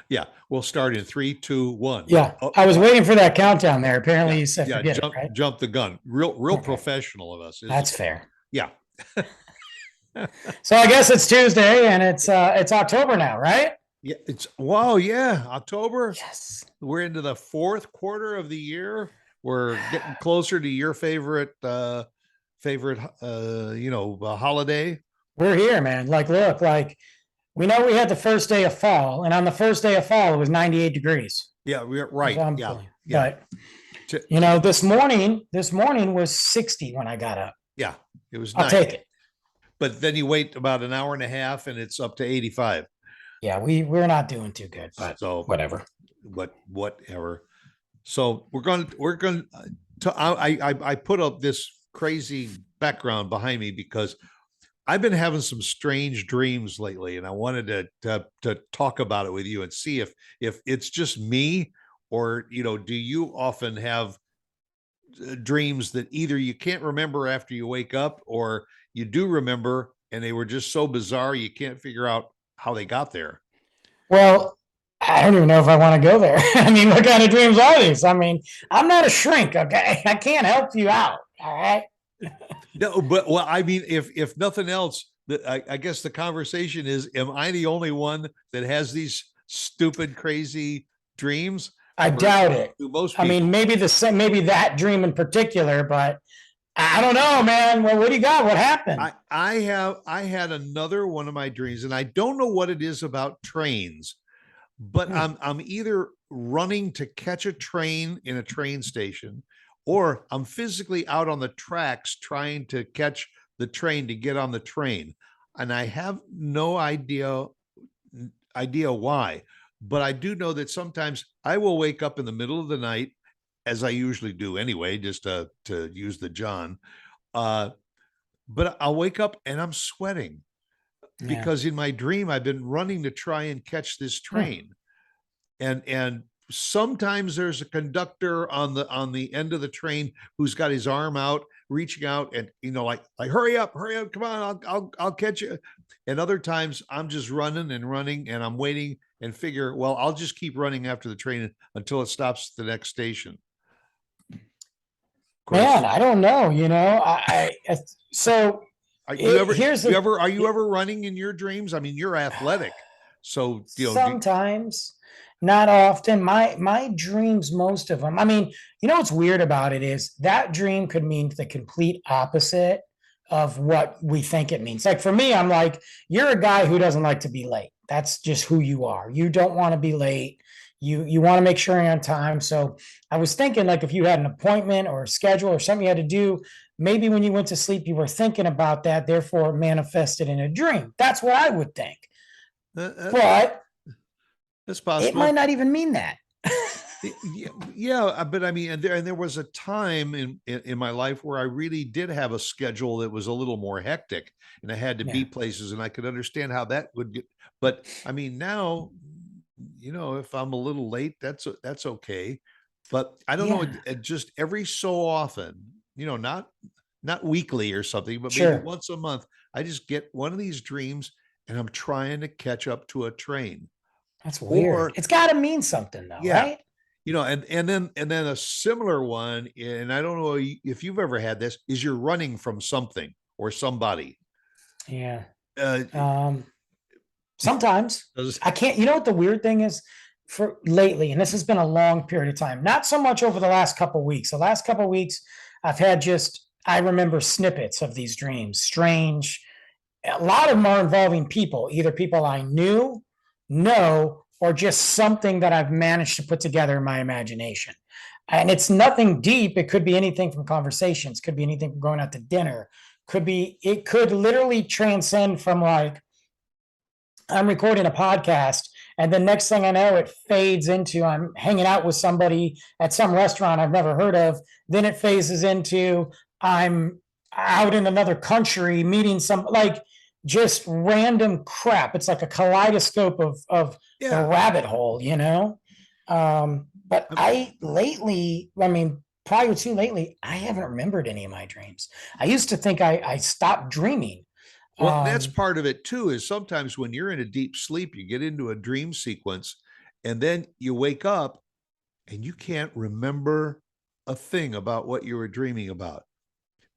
Yeah, we'll start in three, two, one. Yeah, Oh, I was waiting for that countdown there. Apparently, yeah, you said yeah. forget it, right? Jump the gun. Real Okay, professional of us, isn't that's it? fair. Yeah. So I guess it's Tuesday and it's October now, right? Yeah, it's wow, yeah. October. Yes. We're into the fourth quarter of the year. We're getting closer to your favorite holiday. We're here, man. Like, look, like we know we had the first day of fall, and on the first day of fall, it was 98 degrees. Yeah, we're That's right. what I'm Yeah, feeling. yeah. But this morning was 60 when I got up. Yeah, it was I'll nice. take it. But then you wait about an hour and a half and it's up to 85. Yeah, we're not doing too good, but So whatever. whatever. So we're going to I put up this crazy background behind me because I've been having some strange dreams lately, and I wanted to talk about it with you and see if it's just me, or do you often have dreams that either you can't remember after you wake up, or you do remember and they were just so bizarre you can't figure out how they got there. Well, I don't even know if I want to go there. I mean, what kind of dreams are these? I mean, I'm not a shrink, okay? I can't help you out. All right. No, but well, I mean, if nothing else, I guess the conversation is: am I the only one that has these stupid, crazy dreams, I or doubt it. do most I mean, people? maybe the same, maybe that dream in particular, but I don't know, man. Well, what do you got? What happened? I had another one of my dreams, and I don't know what it is about trains, but Hmm. I'm either running to catch a train in a train station, or I'm physically out on the tracks trying to catch the train to get on the train, and I have no idea why. But I do know that sometimes I will wake up in the middle of the night, as I usually do anyway, just to use the John. Uh, but I'll wake up and I'm sweating Yeah. because in my dream I've been running to try and catch this Hmm. train, and sometimes there's a conductor on the end of the train who's got his arm out reaching out, and like hurry up, come on, I'll catch you. And other times I'm just running and running and I'm waiting and figure, well, I'll just keep running after the train until it stops at the next station. Of Man, course. I don't know. So Are you ever here's you the ever are you ever running in your dreams? I mean, you're athletic, so sometimes, not often. My dreams, most of them. I mean, what's weird about it is that dream could mean the complete opposite of what we think it means. Like for me, I'm like, you're a guy who doesn't like to be late. That's just who you are. You don't want to be late. You want to make sure you're on time. So I was thinking, like, if you had an appointment or a schedule or something you had to do, maybe when you went to sleep, you were thinking about that, therefore it manifested in a dream. That's what I would think. uh, uh, But that's it might possible. not even mean that. Yeah, but I mean, and there was a time in my life where I really did have a schedule that was a little more hectic, and I had to be Yeah. places, and I could understand how that would get. But I mean, now, if I'm a little late, that's okay. But I don't know, Yeah. just every so often, not weekly or something, but maybe Sure. once a month, I just get one of these dreams, and I'm trying to catch up to a train, That's weird. or It's got to mean something, though, yeah, right? and then a similar one, and I don't know if you've ever had this, is you're running from something or somebody. Yeah. Uh, Um, Sometimes does- I can't. You know what the weird thing is for lately, and this has been a long period of time, not so much over the last couple of weeks. The last couple of weeks, I've had just, I remember snippets of these dreams, strange. A lot of them are involving people, either people I know, or just something that I've managed to put together in my imagination. And it's nothing deep. It could be anything from conversations, could be anything from going out to dinner, it could literally transcend from like, I'm recording a podcast, and the next thing I know, it fades into I'm hanging out with somebody at some restaurant I've never heard of. Then it phases into I'm out in another country meeting some, like, just random crap. It's like a kaleidoscope of the yeah. rabbit hole. But I lately, I mean, prior to lately, I haven't remembered any of my dreams. I used to think I stopped dreaming. Well, that's Um, part of it too, is sometimes when you're in a deep sleep, you get into a dream sequence, And then you wake up and you can't remember a thing about what you were dreaming about.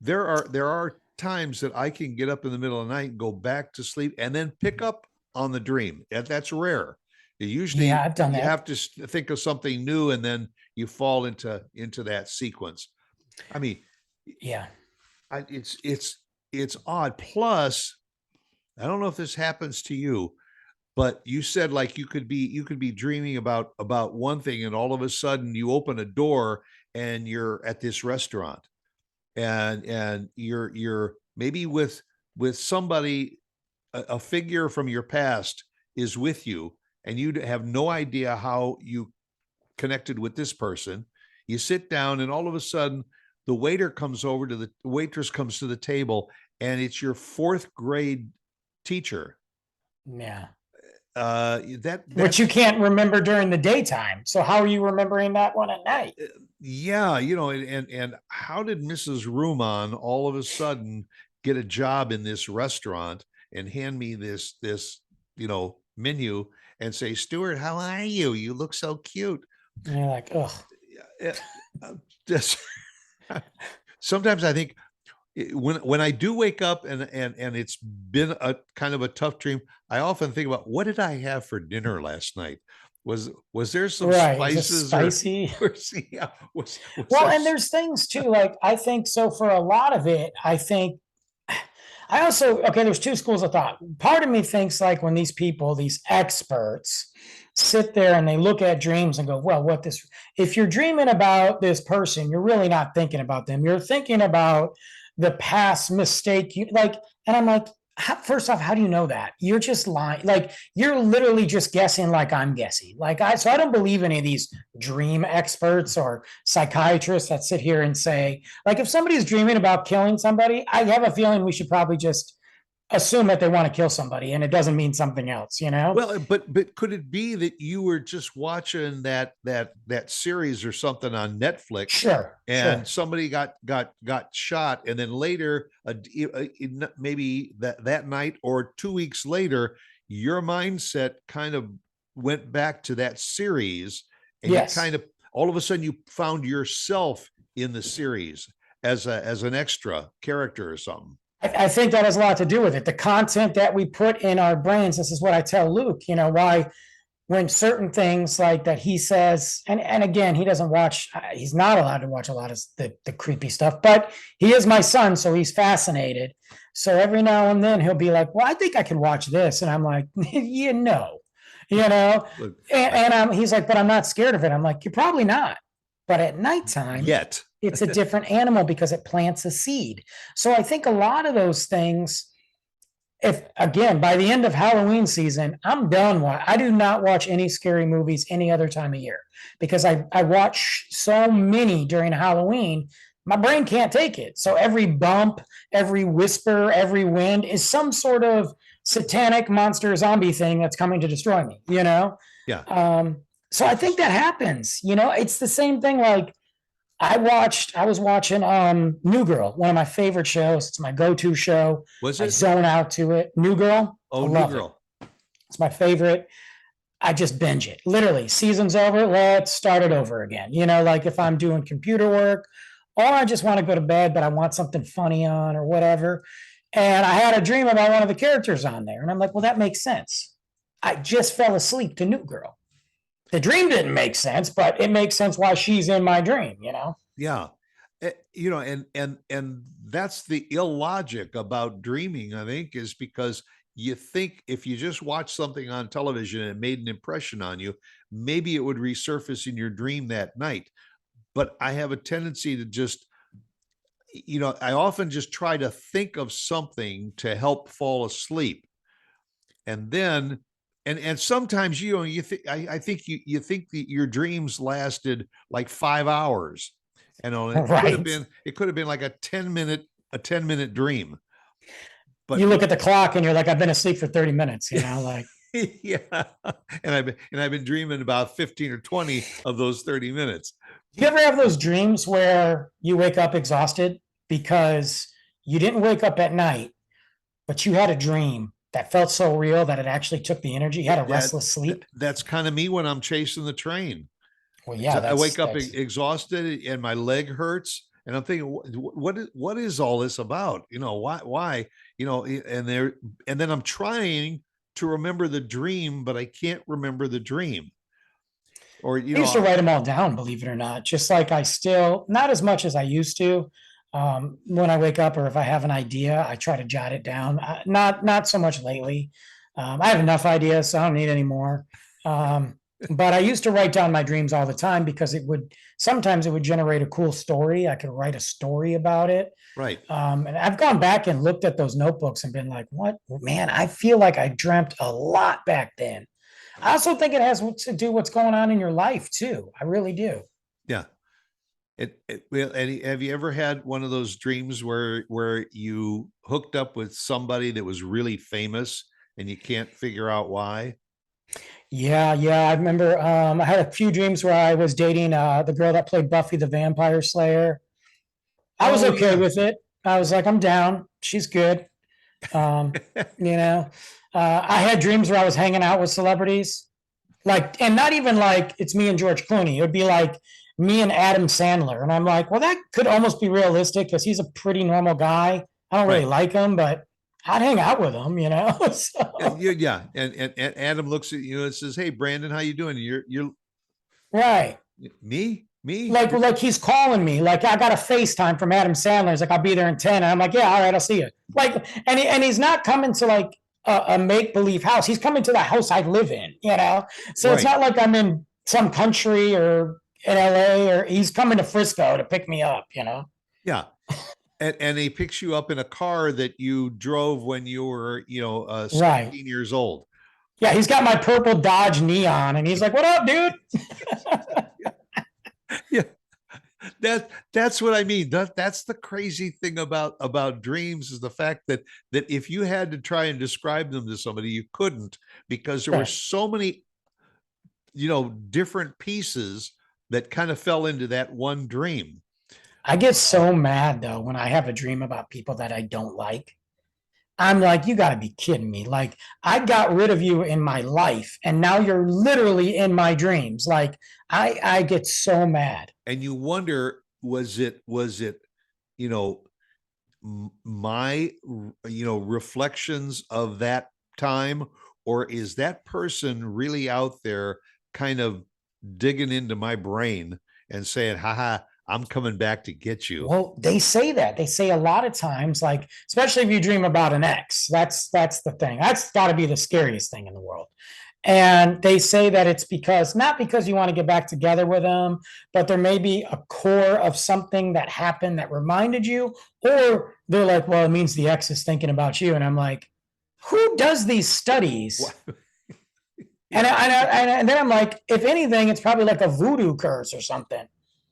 There are times that I can get up in the middle of the night and go back to sleep and then pick up on the dream. That's rare. Yeah, Usually I've done you that. have to think of something new and then you fall into that sequence. I mean, Yeah. it's odd. Plus, I don't know if this happens to you, but you said like you could be dreaming about one thing and all of a sudden you open a door and you're at this restaurant and you're maybe with somebody, a figure from your past is with you and you have no idea how you connected with this person. You sit down and all of a sudden the waitress comes to the table and it's your fourth grade teacher. Yeah. That Which you that's can't remember during the daytime. So how are you remembering that one at night? yeah, and how did Mrs. Ruman all of a sudden get a job in this restaurant and hand me this menu and say, Stuart, how are you? You look so cute. And you're like, ugh. Yeah, just sometimes I think when I do wake up and it's been a kind of a tough dream, I often think about what did I have for dinner last night? Was there some Right. Is this spices or spicy? yeah, was Well, there and there's things too, like I think so for a lot of it, I think I also, okay, there's two schools of thought. Part of me thinks like when these people, these experts, sit there and they look at dreams and go, well, if you're dreaming about this person, you're really not thinking about them. You're thinking about the past mistake and I'm like, first off, how do you know that? You're just lying. Like you're literally just guessing like I'm guessing. So I don't believe any of these dream experts or psychiatrists that sit here and say, like, if somebody's dreaming about killing somebody, I have a feeling we should probably just assume that they want to kill somebody and it doesn't mean something else, you know? well, but could it be that you were just watching that series or something on Netflix Sure, and sure. somebody got shot and then later maybe that night or 2 weeks later your mindset kind of went back to that series and you kind Yes. of all of a sudden you found yourself in the series as an extra character or something. I think that has a lot to do with it. The content that we put in our brains, this is what I tell Luke, why when certain things like that he says, and again, he doesn't watch, he's not allowed to watch a lot of the creepy stuff, but he is my son, so he's fascinated. So every now and then he'll be like, well, I think I can watch this. And I'm like, you know, Look, and he's like, but I'm not scared of it. I'm like, you're probably not. But at nighttime, yet it's a different animal because it plants a seed. So I think a lot of those things, if again, by the end of Halloween season, I'm done. I do not watch any scary movies any other time of year because I watch so many during Halloween. My brain can't take it. So every bump, every whisper, every wind is some sort of satanic monster zombie thing that's coming to destroy me. yeah. So I think that happens. It's the same thing. Like I was watching New Girl, one of my favorite shows. It's my go-to show. Was I it? zone out to it. New Girl, I Oh, New love it. Girl. It's my favorite. I just binge it. Literally, season's over. Let's start it over again. Like if I'm doing computer work or I just want to go to bed, but I want something funny on or whatever. And I had a dream about one of the characters on there. And I'm like, well, that makes sense. I just fell asleep to New Girl. The dream didn't make sense, but it makes sense why she's in my dream. Yeah. And that's the illogic about dreaming, I think, is because you think if you just watch something on television and it made an impression on you, maybe it would resurface in your dream that night. But I have a tendency to just, I often just try to think of something to help fall asleep. And then and sometimes you think I think you think that your dreams lasted like 5 hours. And Right. it could have been like a 10-minute dream. But You look at the clock and you're like, I've been asleep for 30 minutes, like. yeah. And I've been dreaming about 15 or 20 of those 30 minutes. Do you ever have those dreams where you wake up exhausted because you didn't wake up at night, but you had a dream that felt so real that it actually took the energy. You had a That, restless sleep. that's kind of me when I'm chasing the train. Well, So yeah, I wake up that's exhausted and my leg hurts, and I'm thinking, what is all this about? Why, and there, and then I'm trying to remember the dream, but I can't remember the dream. Or, I used to write them all down, believe it or not. Just like I still, not as much as I used to. When I wake up or if I have an idea, I try to jot it down. Not so much lately. I have enough ideas, so I don't need any more. Um, but I used to write down my dreams all the time because it would sometimes it would generate a cool story. I could write a story about it. right. And I've gone back and looked at those notebooks and been like, what, man, I feel like I dreamt a lot back then. I also think it has to do what's going on in your life too. I really do. Yeah. Well, Eddie, have you ever had one of those dreams where you hooked up with somebody that was really famous and you can't figure out why? Yeah. I remember I had a few dreams where I was dating the girl that played Buffy the Vampire Slayer. I was Oh okay yeah. with it. I was like, I'm down. She's good. Um, you know, I had dreams where I was hanging out with celebrities, like, and not even like it's me and George Clooney. It would be like me and Adam Sandler, and I'm like, well, that could almost be realistic because he's a pretty normal guy. I don't really Right. like him, but I'd hang out with him, you know. Yeah, So, yeah. And Adam looks at you and says, "Hey, Brandon, how you doing?" You're right. me. Like he's calling me. Like I got a FaceTime from Adam Sandler. He's like, I'll be there in 10. And I'm like, yeah, all right, I'll see you. Like, and he's not coming to like a make believe house. He's coming to the house I live in, you know? So it's Right. not like I'm in some country or in LA or he's coming to Frisco to pick me up, you know? Yeah. And he picks you up in a car that you drove when you were, Right. 16 years old. Yeah, he's got my purple Dodge Neon and he's like, what up, dude? Yeah. That's what I mean. That's the crazy thing about dreams is the fact that if you had to try and describe them to somebody, you couldn't because there were Right. so many, different pieces that kind of fell into that one dream. I get Uh, so mad though when I have a dream about people that I don't like. I'm like, you got to be kidding me. Like, I got rid of you in my life, and now you're literally in my dreams. Like, I get so mad. and you wonder, was it, you know, my, reflections of that time, or is that person really out there kind of digging into my brain and saying, haha, I'm coming back to get you. Well, they say that. They say a lot of times, like, especially if you dream about an ex. That's the thing. That's got to be the scariest thing in the world. And they say that it's because not because you want to get back together with them, but there may be a core of something that happened that reminded you, or they're like, well, it means the ex is thinking about you. And I'm like, who does these studies? And, Yeah. and then I'm like, if anything, it's probably like a voodoo curse or something.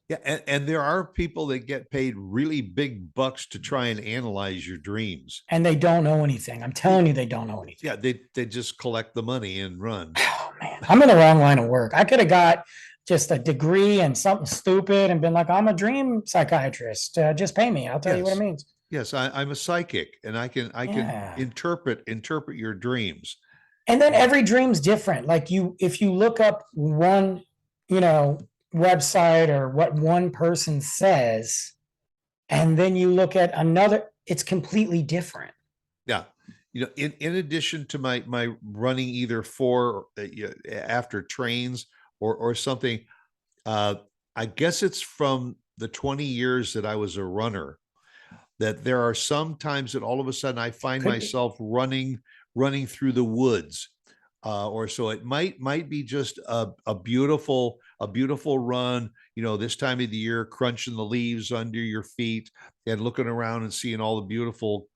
Yeah, and there are people that get paid really big bucks to try and analyze your dreams. And they don't know anything. I'm telling you, they don't know anything. Yeah, they just collect the money and run. Oh man, I'm in the wrong line of work. I could have got just a degree and something stupid and been like, I'm a dream psychiatrist. Just pay me. I'll tell you what it Yes, means. yes, I'm a psychic, and I can Yeah. interpret your dreams. And then Uh, every dream's different. Like if you look up one, you know, website or what one person says, and then you look at another, it's completely different. yeah, in addition to my running either for after trains or something, uh, I guess it's from the 20 years that I was a runner that there are some times that all of a sudden I find Could be. myself running through the woods. Or so it might be just a beautiful run, this time of the year, crunching the leaves under your feet and looking around and seeing all the beautiful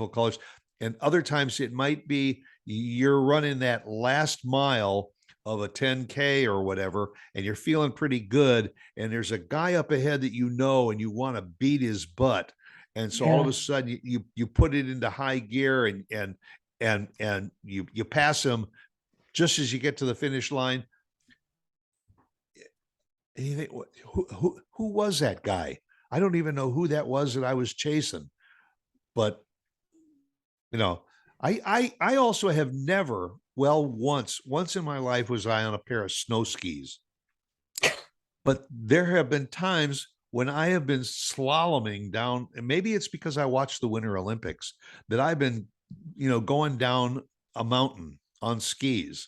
colors. And other times it might be you're running that last mile of a 10K or whatever, and you're feeling pretty good. And there's a guy up ahead that and you want to beat his butt. And so all of Yeah. a sudden you put it into high gear and you pass him just as you get to the finish line. And you think, who was that guy? I don't even know who that was that I was chasing, but you know, I also have never, well, once in my life was I on a pair of snow skis, but there have been times when I have been slaloming down, and maybe it's because I watched the Winter Olympics, that I've been, going down a mountain on skis,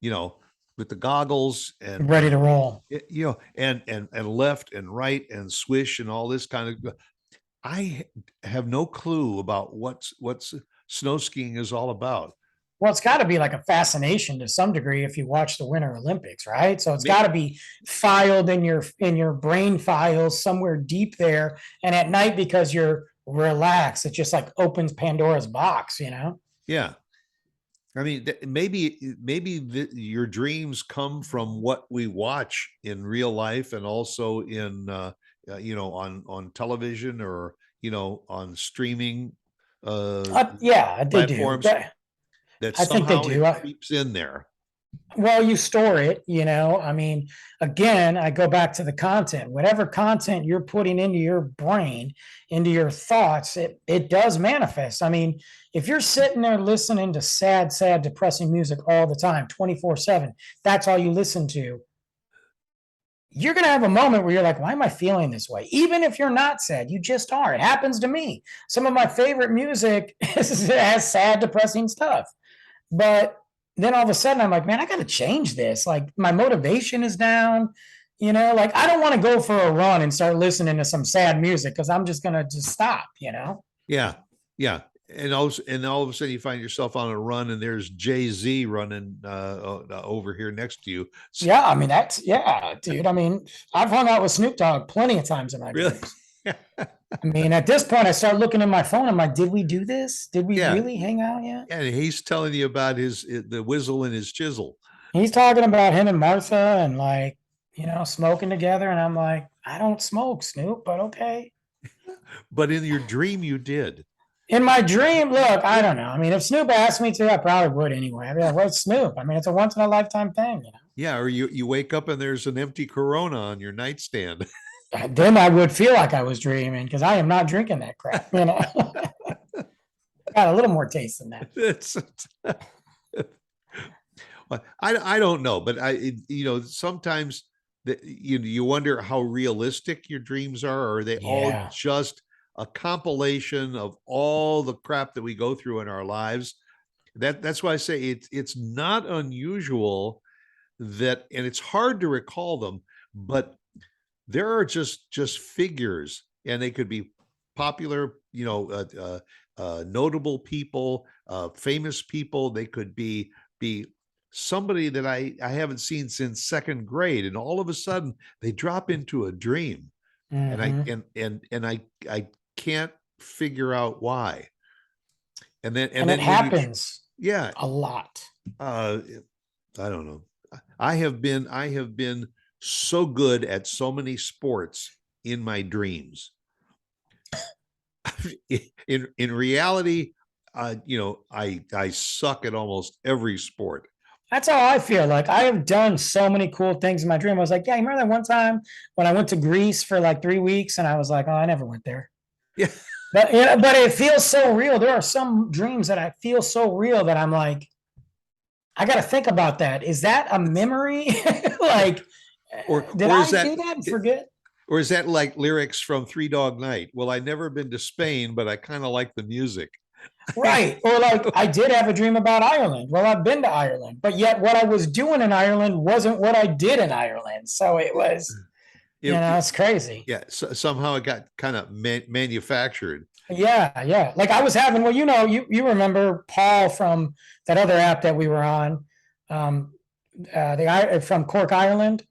you know, with the goggles and Ready to roll. and left and right and swish and all this kind of. I have no clue about what's snow skiing is all about. Well, it's got to be like a fascination to some degree if you watch the Winter Olympics, right? So it's May- got to be filed in your brain files somewhere deep there. And at night, because you're relaxed, it just like opens Pandora's box, you know? Yeah. I mean, maybe your dreams come from what we watch in real life and also in on television or on streaming Yeah, they do. platforms that I think they somehow do. it creeps in there. Well, you store it, you know. I mean, again, I go back to the content. Whatever content you're putting into your brain, into your thoughts, it does manifest. I mean, if you're sitting there listening to sad, depressing music all the time, 24/7, that's all you listen to. You're going to have a moment where you're like, why am I feeling this way? Even if you're not sad, you just are. It happens to me. Some of my favorite music has sad, depressing stuff. But then all of a sudden I'm like, man, I got to change this. Like my motivation is down, you know, like I don't want to go for a run and start listening to some sad music because I'm just going to just stop, you know? Yeah, yeah. And all of a sudden you find yourself on a run and there's Jay-Z running over here next to you. Yeah. I mean, yeah, dude. I mean, I've hung out with Snoop Dogg plenty of times in my Really? dreams. I mean, at this point, I start looking at my phone. I'm like, did we do this? Did we Yeah. really hang out yet? And he's telling you about the whizzle and his chisel. He's talking about him and Martha and like, you know, smoking together. And I'm like, I don't smoke, Snoop, but okay. But in your dream, you did. In my dream, look, I don't know. I mean, if Snoop asked me to, I probably would anyway. I'd be like, what's Snoop? I mean, it's a once in a lifetime thing, you know. Yeah, or you wake up and there's an empty Corona on your nightstand. Then I would feel like I was dreaming because I am not drinking that crap, you know. Got a little more taste than that. It's, well, I don't know, but sometimes that you wonder how realistic your dreams are, or are they all Yeah. just a compilation of all the crap that we go through in our lives? That's why I say it's not unusual that, and it's hard to recall them, but there are just figures, and they could be popular, notable people, famous people. They could be somebody that I haven't seen since second grade, and all of a sudden they drop into a dream, and I Mhm. and I can't figure out why. And then And it when you, happens yeah, a lot. I don't know. I have been so good at so many sports in my dreams. In reality, I suck at almost every sport. That's how I feel. Like I have done so many cool things in my dream. I was like, yeah, you remember that one time when I went to Greece for like 3 weeks and I was like, oh, I never went there. Yeah. But yeah, but it feels so real. There are some dreams that I feel so real that I'm like, I got to think about that. Is that a memory? Like, did Or I is that do that and forget? or is that like lyrics from Three Dog Night? Well, I never been to Spain, but I kind of like the music. Right. Or like, I did have a dream about Ireland. Well, I've been to Ireland, but yet what I was doing in Ireland wasn't what I did in Ireland. So it was, you know, it's crazy. Yeah, so somehow it got kind of manufactured. Yeah, yeah. Like I was having, well, you know, you remember Paul from that other app that we were on, um, from Cork, Ireland.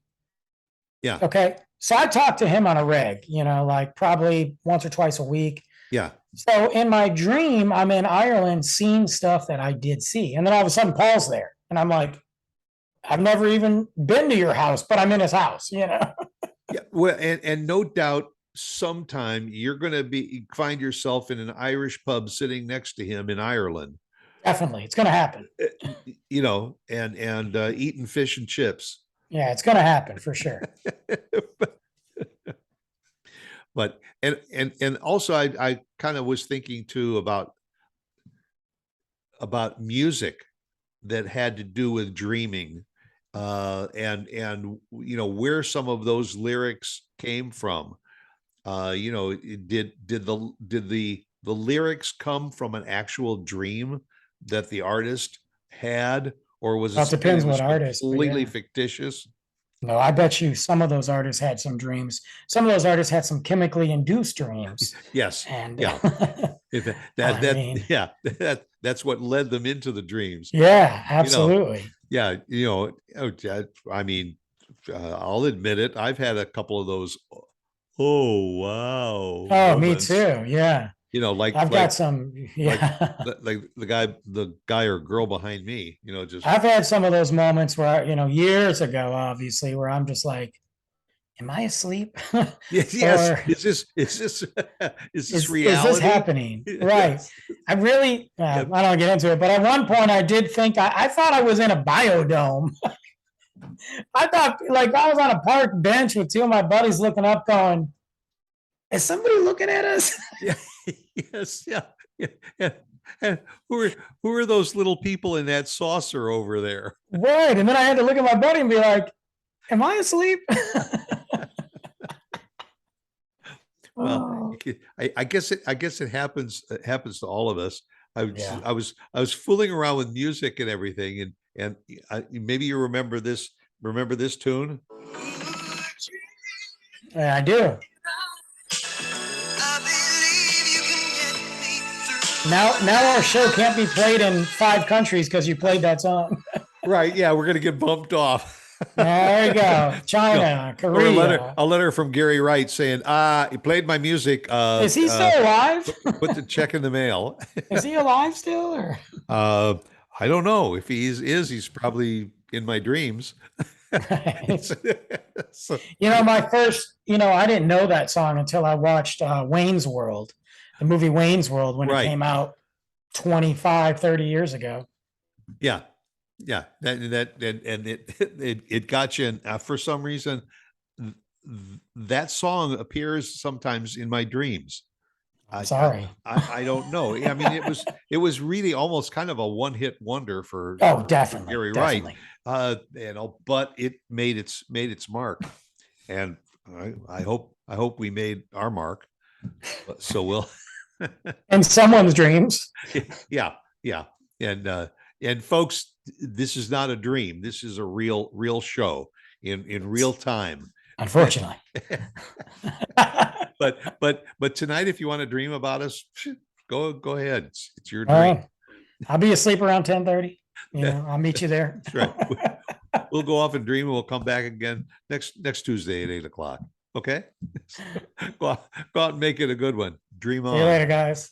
Yeah, Okay, so I talked to him on a reg, you know, like probably once or twice a week. yeah. So in my dream, I'm in Ireland seeing stuff that I did see, and then all of a sudden Paul's there, and I'm like, I've never even been to your house, but I'm in his house, you know. Yeah, well, and no doubt sometime you're going to find yourself in an Irish pub sitting next to him in Ireland, Definitely, it's gonna happen. and eating fish and chips. Yeah, it's gonna happen for sure. But and also I kind of was thinking too about about music that had to do with dreaming, and where some of those lyrics came from. Did the lyrics come from an actual dream that the artist had, or was it Well, it something depends that what was artist, but completely yeah. fictitious? No, I bet you some of those artists had some dreams. Some of those artists had some chemically induced dreams. Yes. And Yeah. If I mean, yeah, that's what led them into the dreams. yeah, You know, absolutely. yeah, I mean, I'll admit it. I've had a couple of those, oh wow, Oh, me moments. too. Yeah. Like I've got some, like yeah. like the guy or girl behind me. Just I've had some of those moments where, years ago, obviously, where I'm just like, am I asleep? yes, yes. Or Is this is this reality? happening? Right. Yes. I really, I Yeah. don't want to get into it, but at one point I did think I thought I was in a biodome. I thought like I was on a park bench with two of my buddies looking up, going, "Is somebody looking at us?" Yeah. Yes. Yeah. Yeah. Yeah. And who are those little people in that saucer over there? Right. And then I had to look at my buddy and be like, "Am I asleep?" Well, Oh, I guess it happens to all of us. I was yeah. I was I was fooling around with music and everything, and maybe you remember this tune. Yeah, I do. Now our show can't be played in 5 countries because you played that song. Right? Yeah, we're gonna get bumped off. There you go. No, China, or a letter Korea. a letter from Gary Wright saying, he played my music. Is he still alive? Put the check in the mail. Is he alive still? Or uh, I don't know if he's probably in my dreams. right. So, My first, I didn't know that song until I watched Wayne's World, the movie Wayne's World, when it right. came out 25, 30 years ago. Yeah. Yeah. And it got you. And for some reason, th- that song appears sometimes in my dreams. I'm I, sorry. I don't know. I mean, it was really almost kind of a one-hit wonder for Oh, for definitely. Gary Wright. Definitely. But it made its mark, and I hope we made our mark. So we'll, In someone's dreams, yeah, yeah, and folks, this is not a dream. This is a real show in real time. unfortunately. But tonight, if you want to dream about us, go ahead. It's your All dream. right. I'll be asleep around 10:30. I'll meet you there. That's right. We'll go off and dream, and we'll come back again next Tuesday at 8 o'clock. Okay. Go out and make it a good one. Dream See you later, on. guys.